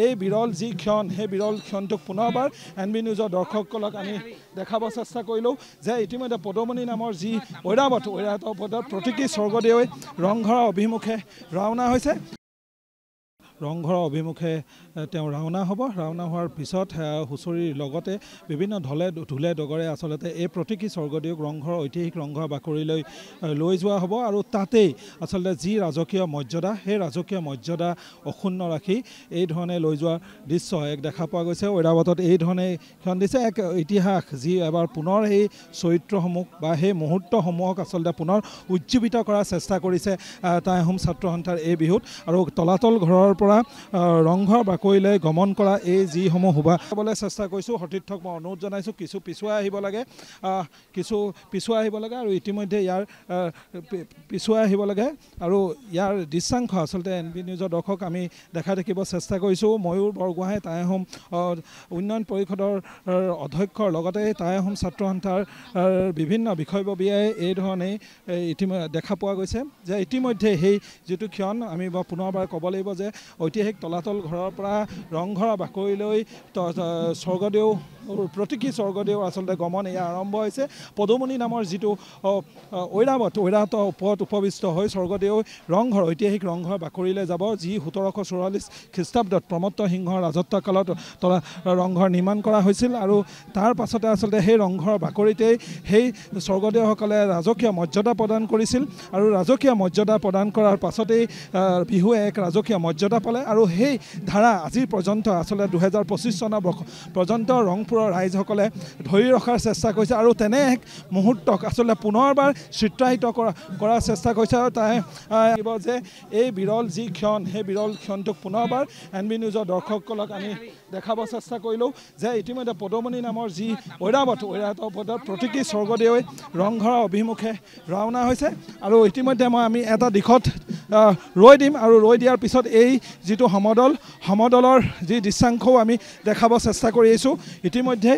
এই বিৰল যি ক্ষণ সেই বিৰল ক্ষণটোক পুনৰবাৰ এনবি নিউজৰ দৰ্শকসকলক আমি দেখাব চেষ্টা কৰিলোঁ যে ইতিমধ্যে পদুমণি নামৰ যি ঐৰাৱতৰ পদত প্ৰতীকী স্বৰ্গদেৱে ৰংঘৰৰ অভিমুখে ৰাওনা হৈছে। ৰংঘৰৰ অভিমুখে তেওঁ ৰাওনা হ'ব। ৰাওনা হোৱাৰ পিছত হুঁচৰিৰ লগতে বিভিন্ন ঢোলে ডগৰে আচলতে এই প্ৰতীকী স্বৰ্গদেউক ৰংঘৰৰ ঐতিহাসিক ৰংঘৰ বাকৰিলৈ লৈ যোৱা হ'ব আৰু তাতেই আচলতে যি ৰাজকীয় মৰ্যাদা সেই ৰাজকীয় মৰ্যাদা অক্ষুণ্ণ ৰাখি এই ধৰণে লৈ যোৱাৰ দৃশ্য এক দেখা পোৱা গৈছে। ঐৰাৱতত এই ধৰণে ক্ষণ দিছে এক ইতিহাস যি এবাৰ পুনৰ এই চৰিত্ৰসমূহ বা সেই মুহূৰ্তসমূহক আচলতে পুনৰ উজ্জীৱিত কৰাৰ চেষ্টা কৰিছে টাই আহোম ছাত্ৰ সন্থাৰ এই বিহুত। আৰু তলাতল ঘৰৰ পৰা ৰংঘৰ বাকৰিলৈ গমন কৰা এই যিসমূহ শোভা চাবলৈ চেষ্টা কৰিছোঁ। সতীৰ্থক মই অনুৰোধ জনাইছোঁ কিছু পিছুৱাই আহিব লাগে আৰু ইতিমধ্যে ইয়াৰ পিছুৱাই আহিব লাগে আৰু ইয়াৰ দৃশ্যাংশ আচলতে এনবি নিউজৰ দৰ্শক আমি দেখিব চেষ্টা কৰিছোঁ। ময়ূৰ বৰগোহাঁই টাই আহোম উন্নয়ন পৰিষদৰ অধ্যক্ষৰ লগতে টাই আহোম ছাত্ৰ সন্থাৰ বিভিন্ন বিষয়ববীয়াই এই ধৰণেই দেখা পোৱা গৈছে যে ইতিমধ্যে সেই যিটো ক্ষণ আমি পুনৰবাৰ ক'ব লাগিব যে ঐতিহাসিক তলাতল ঘৰৰ পৰা ৰংঘৰৰ বাকৰিলৈ স্বৰ্গদেউ প্ৰতীকী স্বৰ্গদেউ আচলতে গমন এয়া আৰম্ভ হৈছে। পদুমণি নামৰ যিটো ঐৰাৱতৰ ওপৰত উপবিষ্ট হৈ স্বৰ্গদেউ ঐতিহাসিক ৰংঘৰ বাকৰিলৈ যাব যি 1744 খ্ৰীষ্টাব্দত প্ৰমত্ত সিংহৰ ৰাজত্বকালত ৰংঘৰ নিৰ্মাণ কৰা হৈছিল আৰু তাৰ পাছতে আচলতে সেই ৰংঘৰৰ বাকৰিতেই সেই স্বৰ্গদেউসকলে ৰাজকীয় মৰ্যাদা প্ৰদান কৰিছিল আৰু ৰাজকীয় মৰ্যাদা প্ৰদান কৰাৰ পাছতেই বিহুৱে এক ৰাজকীয় মৰ্যাদা পালে আৰু সেই ধাৰা আজিৰ পৰ্যন্ত আচলতে 2025 চনৰ পৰ্যন্ত ৰংপুৰৰ ৰাইজসকলে ধৰি ৰখাৰ চেষ্টা কৰিছে আৰু তেনে এক মুহূৰ্তক আচলতে পুনৰবাৰ চিত্ৰায়িত কৰাৰ চেষ্টা কৰিছে। আৰু তাই যে এই বিৰল যি ক্ষণ সেই বিৰল ক্ষণটোক পুনৰবাৰ এনবি নিউজৰ দৰ্শকসকলক আমি দেখাব চেষ্টা কৰিলোঁ যে ইতিমধ্যে পদুমণি নামৰ যি ঐৰাৱতৰ পদত প্ৰতীকী স্বৰ্গদেৱে ৰংঘৰৰ অভিমুখে ৰাওনা হৈছে আৰু ইতিমধ্যে আমি এটা দিশত ৰৈ দিম আৰু ৰৈ দিয়াৰ পিছত এই যিটো সমদলৰ যি দৃশ্যাংশও আমি দেখাব চেষ্টা কৰি আহিছোঁ। ইতিমধ্যে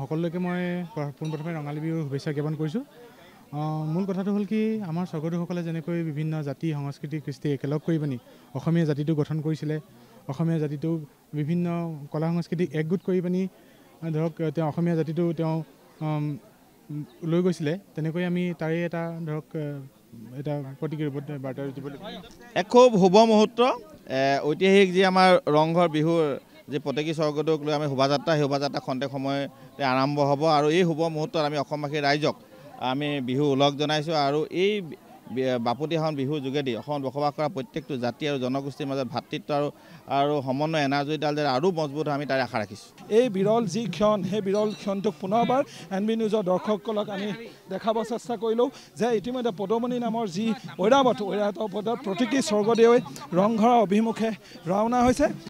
সকলোকে মই পোনপ্ৰথমে ৰঙালী বিহুৰ শুভেচ্ছা জ্ঞাপন কৰিছোঁ। মূল কথাটো হ'ল কি আমাৰ স্বৰ্গদেউসকলে যেনেকৈ বিভিন্ন জাতি সংস্কৃতি কৃষ্টি একেলগ কৰি পিনি অসমীয়া জাতিটো গঠন কৰিছিলে, অসমীয়া জাতিটো বিভিন্ন কলা সংস্কৃতিক একগোট কৰি পিনি ধৰক তেওঁ অসমীয়া জাতিটো তেওঁ লৈ গৈছিলে, তেনেকৈ আমি তাৰে এটা ধৰক এটা প্ৰতীকী ৰূপত বাৰ্তা দিবলৈ এক খুব শুভ মুহূৰ্ত। ঐতিহাসিক যি আমাৰ ৰংঘৰ বিহুৰ যি প্ৰতীকী স্বৰ্গদেউক লৈ আমি শোভাযাত্ৰা সেই শোভাযাত্ৰা খন্তেক সময়তে আৰম্ভ হ'ব আৰু এই শুভ মুহূৰ্তত আমি অসমবাসী ৰাইজক আমি বিহু ওলগ জনাইছোঁ আৰু এই বাপতিসাহোন বিহুৰ যোগেদি অসমত বসবাস কৰা প্ৰত্যেকটো জাতি আৰু জনগোষ্ঠীৰ মাজত ভাতৃত্ব আৰু সমন্বয় এনাজৰীডাল যে আৰু মজবুত হয় আমি তাৰে আশা ৰাখিছোঁ। এই বিৰল যি ক্ষণ সেই বিৰল ক্ষণটোক পুনৰবাৰ এনবি নিউজৰ দৰ্শকসকলক আমি দেখাব চেষ্টা কৰিলোঁ যে ইতিমধ্যে পদুমণি নামৰ যি ঐৰাৱতৰ পদত প্ৰতীকী স্বৰ্গদেৱে ৰংঘৰৰ অভিমুখে ৰাওনা হৈছে।